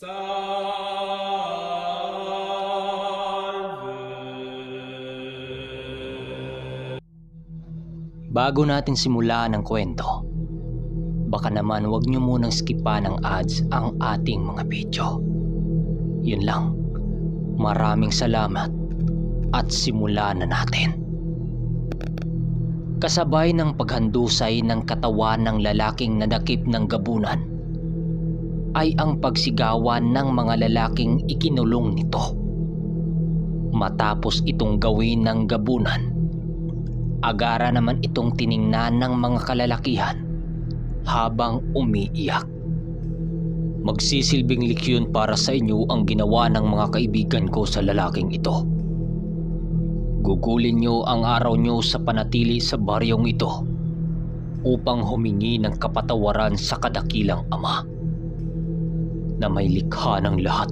Bago natin simulan ang kwento, baka naman wag nyo munang skipan ng ads ang ating mga video. Yun lang. Maraming salamat at simulan na natin. Kasabay ng paghandusay ng katawan ng lalaking nadakip ng gabunan ay ang pagsigawan ng mga lalaking ikinulong nito. Matapos itong gawin ng gabunan, agara naman itong tiningnan ng mga kalalakihan habang umiiyak. Magsisilbing leksyon para sa inyo ang ginawa ng mga kaibigan ko sa lalaking ito. Gugulin nyo ang araw nyo sa panatili sa baryong ito upang humingi ng kapatawaran sa kadakilang Ama na may likha ng lahat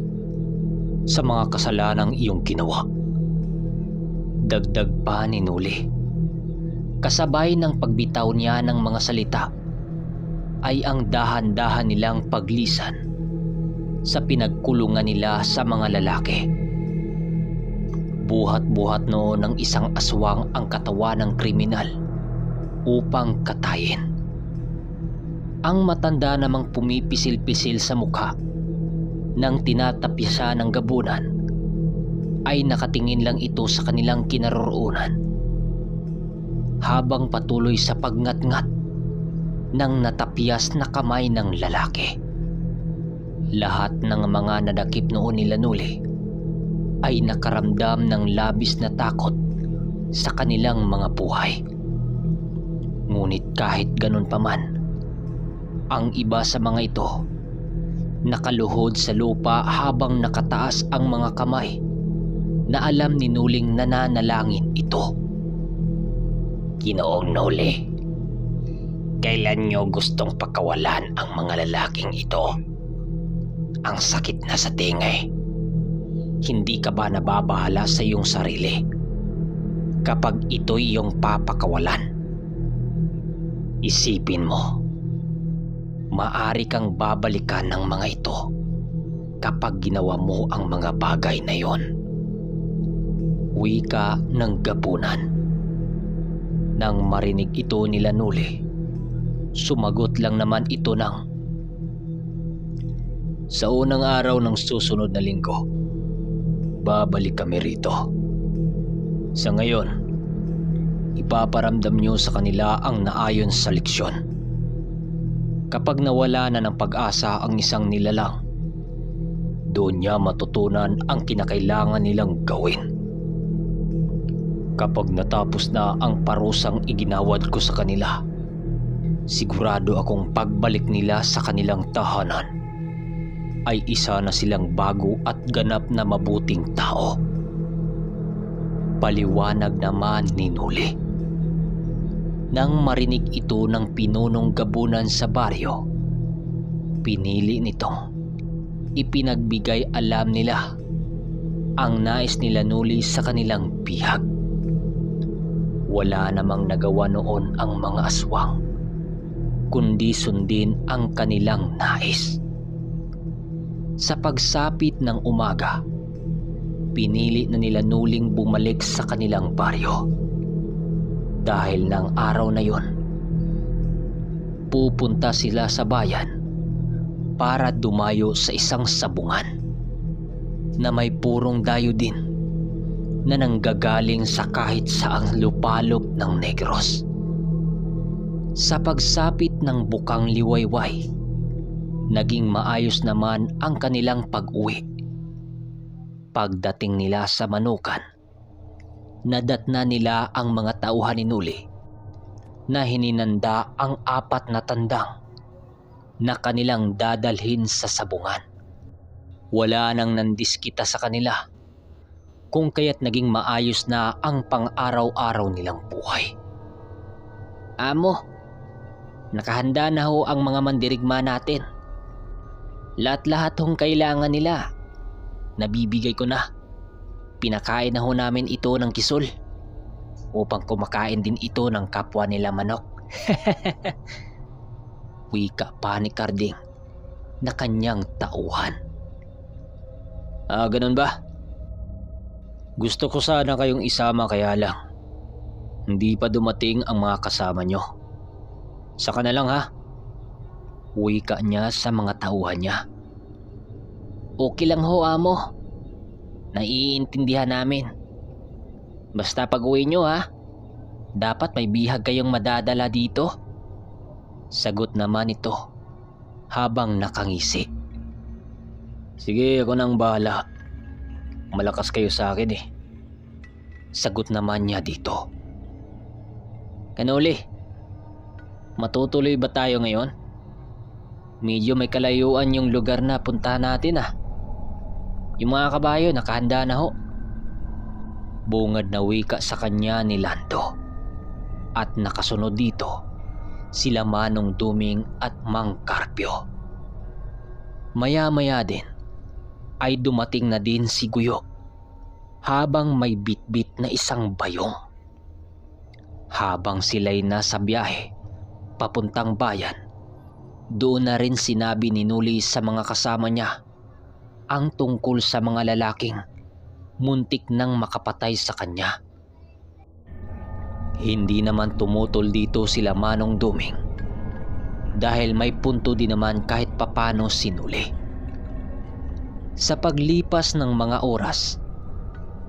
sa mga kasalanang iyong ginawa. Dagdag pa ni Nuli. Kasabay ng pagbitaw niya ng mga salita ay ang dahan-dahan nilang paglisan sa pinagkulungan nila sa mga lalaki. Buhat-buhat noon ng isang aswang ang katawan ng kriminal upang katayin. Ang matanda namang pumipisil-pisil sa mukha nang tinatapya ng gabunan ay nakatingin lang ito sa kanilang kinaroroonan habang patuloy sa pagngat-ngat ng natapyas na kamay ng lalaki. Lahat ng mga nadakip noon nila Nuli ay nakaramdam ng labis na takot sa kanilang mga buhay. Ngunit kahit ganun pa man, ang iba sa mga ito nakaluhod sa lupa habang nakataas ang mga kamay na alam ni Nuling nananalangin ito. Ginoong Nuli, kailan nyo gustong pakawalan ang mga lalaking ito? Ang sakit na sa tingay. Hindi ka ba nababahala sa iyong sarili kapag ito'y iyong papakawalan? Isipin mo, maari kang babalikan ng mga ito kapag ginawa mo ang mga bagay na yon. Wika ng gabunan. Nang marinig ito nila Nuli, sumagot lang naman ito ng, sa unang araw ng susunod na linggo, babalik kami rito. Sa ngayon, ipaparamdam nyo sa kanila ang naayon sa leksyon. Kapag nawala na ng pag-asa ang isang nilalang, doon niya matutunan ang kinakailangan nilang gawin. Kapag natapos na ang parusang iginawad ko sa kanila, sigurado akong pagbalik nila sa kanilang tahanan ay isa na silang bago at ganap na mabuting tao. Paliwanag naman ni Nuli. Nang marinig ito ng pinunong gabunan sa baryo, pinili nitong ipinagbigay alam nila ang nais nila Nuli sa kanilang bihag. Wala namang nagawa noon ang mga aswang, kundi sundin ang kanilang nais. Sa pagsapit ng umaga, pinili na nila Nuling bumalik sa kanilang baryo. Dahil ng araw na yon, pupunta sila sa bayan para dumayo sa isang sabungan na may purong dayo din na nanggagaling sa kahit saang lupalop ng Negros. Sa pagsapit ng bukang liwayway, naging maayos naman ang kanilang pag-uwi. Pagdating nila sa Manukan, nadatna nila ang mga tauhan ni Nuli na hininanda ang 4 na tandang na kanilang dadalhin sa sabungan. Wala nang nandiskita sa kanila, kung kaya't naging maayos na ang pang-araw-araw nilang buhay. Amo, nakahanda na ho ang mga mandirigma natin. Lahat-lahat hong kailangan nila, nabibigay ko na. Pinakain na ho namin ito ng kisul upang kumakain din ito ng kapwa nila manok. Wika pa ni Karding na kanyang tauhan. Ganun ba? Gusto ko sana kayong isama kaya lang. Hindi pa dumating ang mga kasama nyo. Saka na lang ha. Wika niya sa mga tauhan niya. Okay lang ho, amo. Naiintindihan namin. Basta pag uwi nyo ha, dapat may bihag kayong madadala dito. Sagot naman ito habang nakangisi. Sige, ako nang bahala. Malakas kayo sa akin eh. Sagot naman niya dito. Kanuli, matutuloy ba tayo ngayon? Medyo may kalayuan yung lugar na puntahan natin ah. Yung mga kabayo nakahanda na ho. Bungad na wika sa kanya ni Lando. At nakasunod dito sila Manong Duming at Mang Carpio. Maya-maya din ay dumating na din si Guyo habang may bitbit na isang bayong. Habang sila'y nasa biyahe papuntang bayan, doon na rin sinabi ni Nuli sa mga kasama niya ang tungkol sa mga lalaking muntik nang makapatay sa kanya. Hindi naman tumutol dito sila Manong Duming dahil may punto din naman kahit papano si Nuli. Sa paglipas ng mga oras,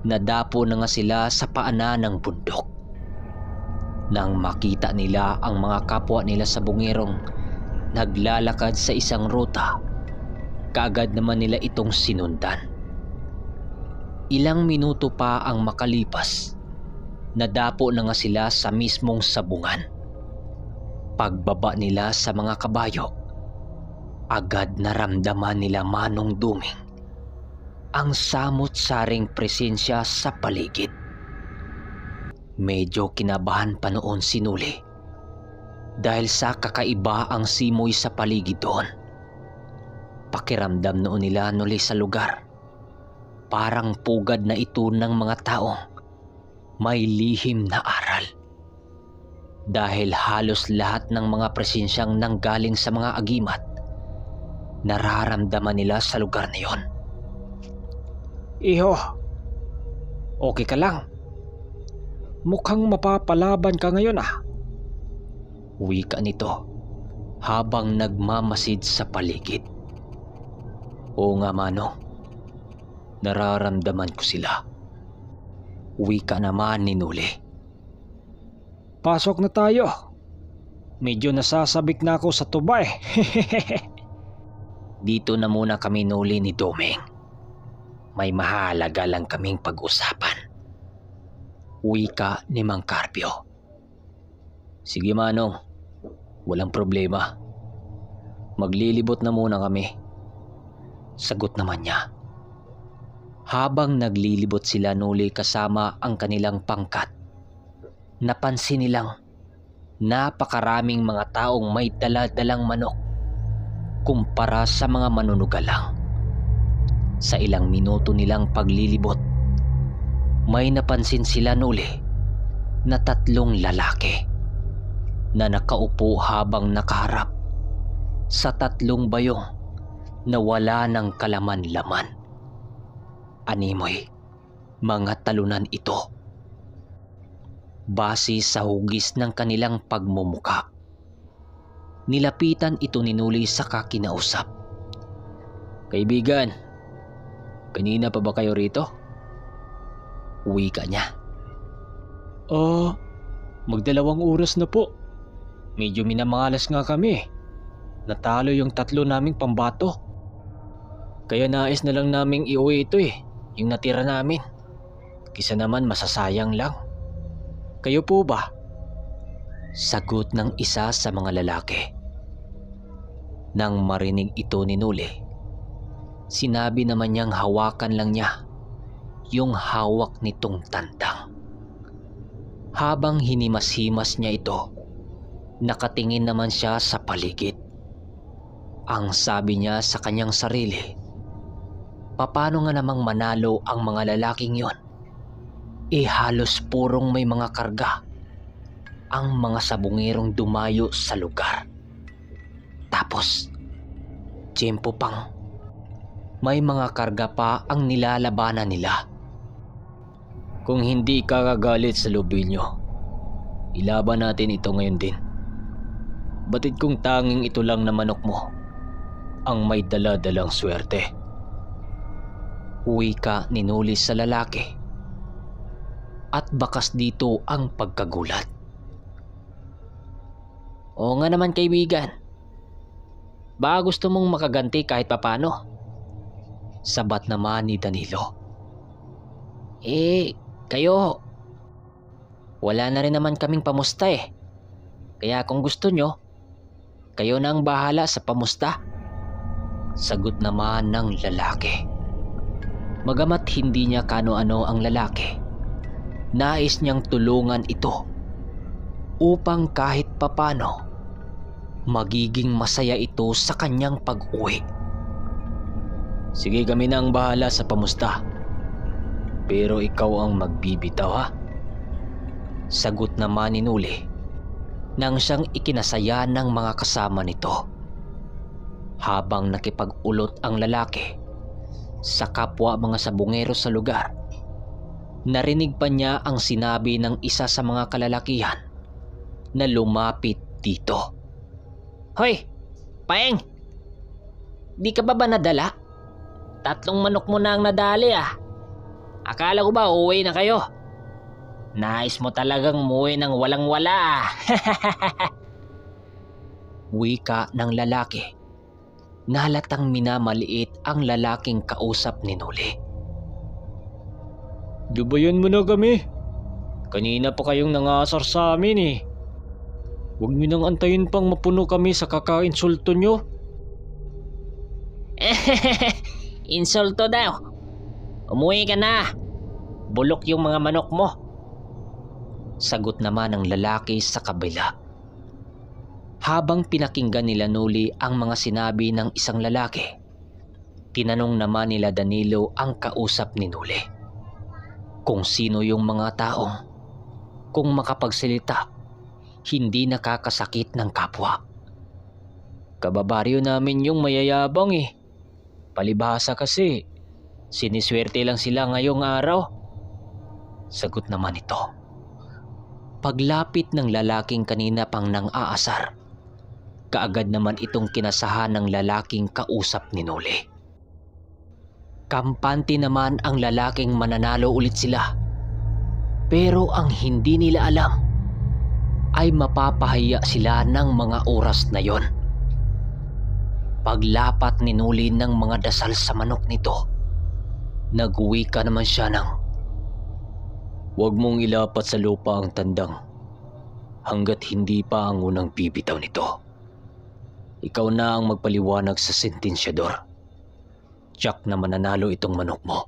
nadapo na nga sila sa paanan ng bundok. Nang makita nila ang mga kapwa nila sa bungirong naglalakad sa isang ruta, kaagad naman nila itong sinundan. Ilang minuto pa ang makalipas, nadapo na nga sila sa mismong sabungan. Pagbaba nila sa mga kabayo, agad naramdaman nila Manong Duming ang samot-saring presensya sa paligid. Medyo kinabahan pa noon si Nuli dahil sa kakaiba ang simoy sa paligid doon. Pakiramdam noon nila Nuli sa lugar, parang pugad na ito ng mga taong may lihim na aral. Dahil halos lahat ng mga presensyang nanggaling sa mga agimat, nararamdaman nila sa lugar na yon. Iho, okay ka lang? Mukhang mapapalaban ka ngayon ah. Wika nito habang nagmamasid sa paligid. Oo nga Manong, nararamdaman ko sila. Wika naman ni Nuli. Pasok na tayo. Medyo nasasabik na ako sa tuba eh. Dito na muna kami Nuli ni Doming. May mahalaga lang kaming pag-usapan. Wika ni Mang Carpio. Sige Manong, walang problema. Maglilibot na muna kami. Sagot naman niya. Habang naglilibot sila Nuli kasama ang kanilang pangkat, napansin nilang napakaraming mga taong may dala-dalang manok kumpara sa mga manunugalang. Sa ilang minuto nilang paglilibot, may napansin sila Nuli na 3 lalaki na nakaupo habang nakaharap sa 3 bayong na wala ng kalaman-laman. Animoy, mga talunan ito. Base sa hugis ng kanilang pagmumuka, nilapitan ito ni Nuli sa kinausap. Kaibigan, kanina pa ba kayo rito? Wika niya. Magdalawang oras na po. Medyo minamalas nga kami. Natalo yung 3 naming pambato. Kaya nais na lang naming iuwi ito eh, yung natira namin. Kisa naman masasayang lang. Kayo po ba? Sagot ng isa sa mga lalaki. Nang marinig ito ni Nuli, sinabi naman niyang hawakan lang niya yung hawak nitong tandang. Habang hinimas-himas niya ito, nakatingin naman siya sa paligid. Ang sabi niya sa kanyang sarili, paano nga namang manalo ang mga lalaking yon? Halos purong may mga karga ang mga sabungirong dumayo sa lugar. Tapos, tiyempo pang may mga karga pa ang nilalabanan nila. Kung hindi ka kagalit sa Lobilyo, ilaban natin ito ngayon din. Batid kong tanging ito lang na manok mo ang may dala-dalang swerte. Wika ni Noli sa lalaki. At bakas dito ang pagkagulat. Oo nga naman kaibigan. Baka gusto mong makaganti kahit papano? Sabat naman ni Danilo. Kayo. Wala na rin naman kaming pamusta eh. Kaya kung gusto nyo, kayo na ang bahala sa pamusta. Sagot naman ng lalaki. Magamat hindi niya kano-ano ang lalaki, nais niyang tulungan ito upang kahit papano magiging masaya ito sa kanyang pag-uwi. Sige, kami na ang bahala sa pamusta. Pero ikaw ang magbibitaw, ha? Sagot naman ni Noli nang siyang ikinasaya ng mga kasama nito. Habang nakipag-ulot ang lalaki sa kapwa mga sabungero sa lugar, narinig pa niya ang sinabi ng isa sa mga kalalakihan na lumapit dito. Hoy, Paeng! Di ka ba nadala? 3 manok mo na ang nadali ah. Akala ko ba uuwi na kayo? Nais mo talagang umuwi ng walang-wala. Wika ng lalaki. Nahalatang minamaliit ang lalaking kausap ni Noli. Dubayan mo na kami. Kanina pa kayong nangasar sa amin eh. Huwag nyo nang antayin pang mapuno kami sa kakainsulto nyo. Insulto daw. Umuwi ka na. Bulok yung mga manok mo. Sagot naman ng lalaki sa kabila. Habang pinakinggan nila Noli ang mga sinabi ng isang lalaki, tinanong naman nila Danilo ang kausap ni Noli kung sino yung mga taong kung makapagsalita hindi nakakasakit ng kapwa. Kababaryo namin yung mayayabang eh. Palibhasa kasi, siniswerte lang sila ngayong araw. Sagot naman ito. Paglapit ng lalaking kanina pang nang aasar, kaagad naman itong kinasahan ng lalaking kausap ni Noli. Kampante naman ang lalaking mananalo ulit sila. Pero ang hindi nila alam ay mapapahiya sila ng mga oras na yon. Paglapat ni Noli ng mga dasal sa manok nito, nagwika naman siya ng, "Huwag mong ilapat sa lupa ang tandang hanggat hindi pa ang unang bibitaw nito. Ikaw na ang magpaliwanag sa sentensyador. Tiyak na mananalo itong manok mo."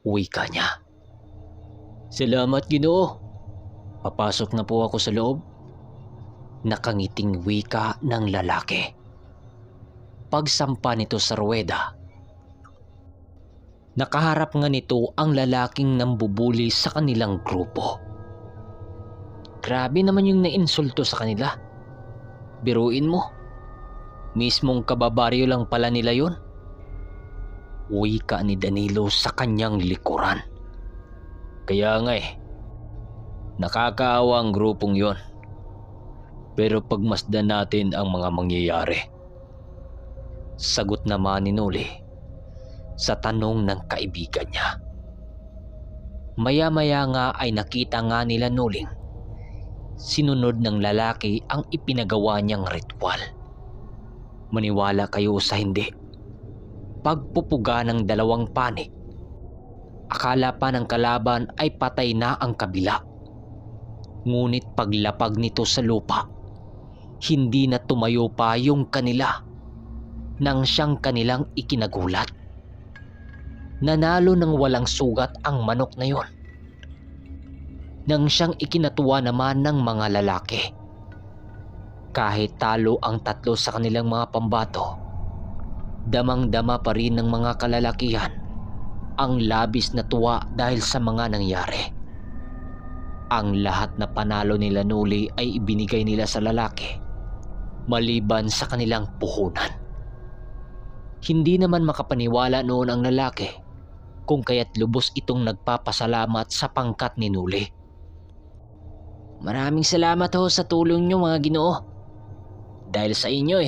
Wika niya. "Salamat, Ginoo. Papasok na po ako sa loob." Nakangiting wika ng lalaki. Pagsampa nito sa ruweda, nakaharap nga nito ang lalaking nambubuli sa kanilang grupo. Grabe naman yung nainsulto sa kanila. Biruin mo, mismong kababaryo lang pala nila yun. Wika ni Danilo sa kanyang likuran. "Kaya nga eh, nakakaawa ang grupong yon. Pero pagmasdan natin ang mga mangyayari." Sagot naman ni Noli sa tanong ng kaibigan niya. Maya-maya nga ay nakita nga nila Noling sinunod ng lalaki ang ipinagawa niyang ritual. Maniwala kayo sa hindi, pagpupuga ng 2 panig, akala pa ng kalaban ay patay na ang kabila. Ngunit paglapag nito sa lupa, hindi na tumayo pa yung kanila nang siyang kanilang ikinagulat. Nanalo ng walang sugat ang manok na yon nang siyang ikinatuwa naman ng mga lalaki. Kahit talo ang 3 sa kanilang mga pambato, damang-dama pa rin ng mga kalalakihan ang labis na tuwa dahil sa mga nangyari. Ang lahat na panalo nila Noli ay ibinigay nila sa lalaki, maliban sa kanilang puhunan. Hindi naman makapaniwala noon ang lalaki kung kaya't lubos itong nagpapasalamat sa pangkat ni Nuli. Maraming salamat ho sa tulong nyo mga Ginoo. Dahil sa inyo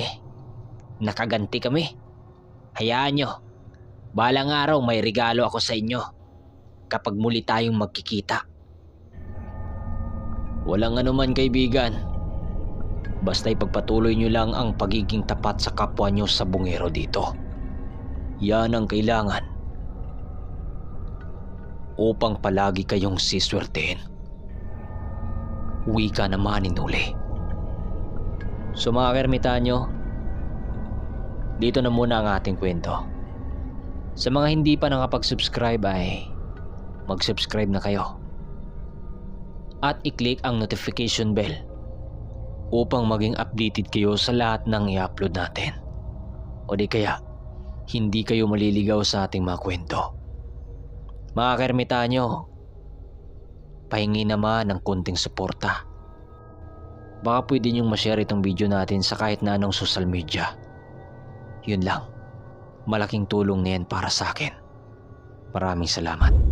nakaganti kami. Hayaan nyo, balang araw may regalo ako sa inyo kapag muli tayong magkikita. Walang anuman kaibigan. Basta ipagpatuloy nyo lang ang pagiging tapat sa kapwa nyo sa bungero dito. Yan ang kailangan upang palagi kayong siswertehin. Wika naman ni Nuli. So mga kaermitanyo, dito na muna ang ating kwento. Sa mga hindi pa nakapag-subscribe ay mag-subscribe na kayo. At i-click ang notification bell upang maging updated kayo sa lahat ng i-upload natin. O di kaya, hindi kayo maliligaw sa ating mga kwento. Mga kaermitanyo, pahingi naman ng konting suporta. Baka pwede niyong ma-share itong video natin sa kahit na anong social media. Yun lang, malaking tulong na yan para sa akin. Maraming salamat.